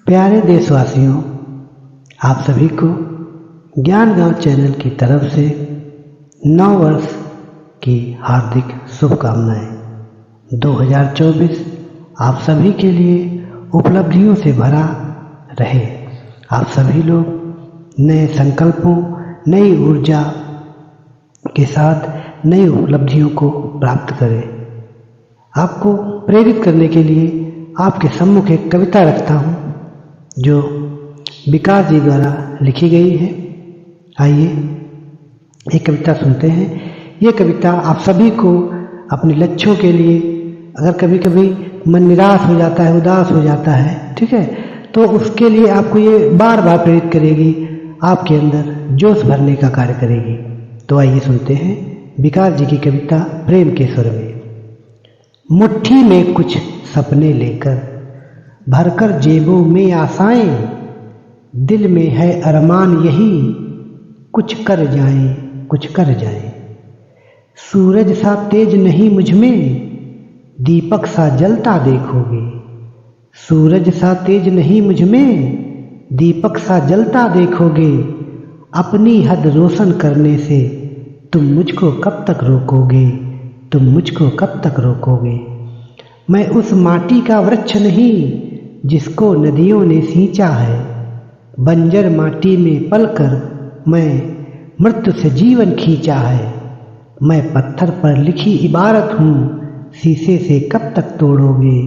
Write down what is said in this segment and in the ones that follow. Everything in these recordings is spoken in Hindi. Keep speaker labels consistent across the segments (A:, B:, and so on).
A: प्यारे देशवासियों, आप सभी को ज्ञान गांव चैनल की तरफ से नव वर्ष की हार्दिक शुभकामनाएं। 2024 आप सभी के लिए उपलब्धियों से भरा रहे। आप सभी लोग नए संकल्पों, नई ऊर्जा के साथ नई उपलब्धियों को प्राप्त करें। आपको प्रेरित करने के लिए आपके सम्मुख एक कविता रखता हूँ जो विकास जी द्वारा लिखी गई है। आइए ये कविता सुनते हैं। ये कविता आप सभी को अपने लक्ष्यों के लिए, अगर कभी कभी मन निराश हो जाता है, उदास हो जाता है, ठीक है, तो उसके लिए आपको ये बार बार प्रेरित करेगी, आपके अंदर जोश भरने का कार्य करेगी। तो आइए सुनते हैं विकास जी की कविता प्रेम के स्वर में। मुट्ठी में कुछ सपने लेकर भरकर जेबों में आशाएं, दिल में है अरमान यही, कुछ कर जाएं, कुछ कर जाएं। सूरज सा तेज नहीं मुझ में, दीपक सा जलता देखोगे। सूरज सा तेज नहीं मुझ में, दीपक सा जलता देखोगे। अपनी हद रोशन करने से तुम मुझको कब तक रोकोगे, तुम मुझको कब तक रोकोगे। मैं उस माटी का वृक्ष नहीं जिसको नदियों ने सींचा है। बंजर माटी में पलकर मैं मृत्यु से जीवन खींचा है। मैं पत्थर पर लिखी इबारत हूँ, शीशे से कब तक तोड़ोगे।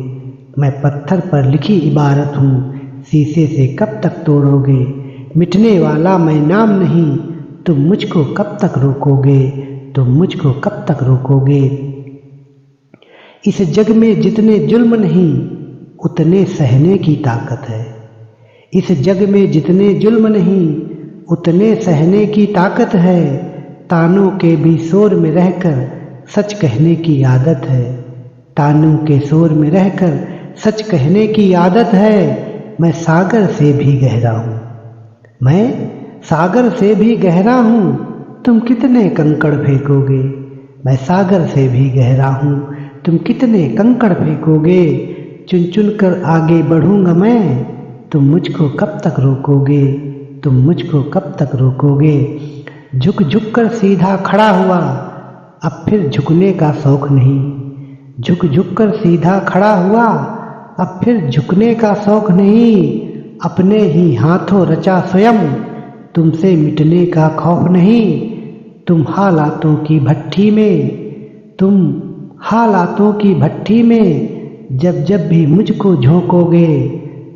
A: मैं पत्थर पर लिखी इबारत हूँ, शीशे से कब तक तोड़ोगे। मिटने वाला मैं नाम नहीं, तुम मुझको कब तक रोकोगे, तुम मुझको कब तक रोकोगे। इस जग में जितने जुल्म नहीं, उतने सहने की ताकत है। इस जग में जितने जुल्म नहीं, उतने सहने की ताकत है। तानों के भी शोर में रहकर सच कहने की आदत है। तानों के शोर में रहकर सच कहने की आदत है। मैं सागर से भी गहरा हूँ, मैं सागर से भी गहरा हूँ, तुम कितने कंकड़ फेंकोगे। मैं सागर से भी गहरा हूँ, तुम कितने कंकड़ फेंकोगे। चुन चुन कर आगे बढ़ूंगा मैं, तुम मुझको कब तक रोकोगे, तुम मुझको कब तक रोकोगे। झुक झुक कर सीधा खड़ा हुआ, अब फिर झुकने का शौक नहीं। झुक झुक कर सीधा खड़ा हुआ, अब फिर झुकने का शौक नहीं। अपने ही हाथों रचा स्वयं, तुमसे मिटने का खौफ नहीं। तुम हालातों की भट्ठी में, तुम हालातों की भट्ठी में जब जब भी मुझको झोंकोगे।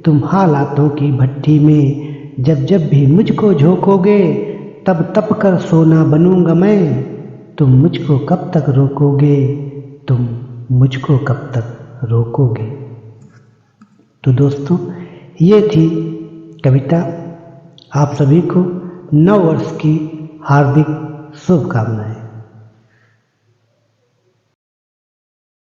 A: तुम हालातों की भट्ठी में जब जब भी मुझको झोंकोगे। तब तप कर सोना बनूंगा मैं, तुम मुझको कब तक रोकोगे, तुम मुझको कब तक रोकोगे। तो दोस्तों, ये थी कविता। आप सभी को नव वर्ष की हार्दिक शुभकामनाएं।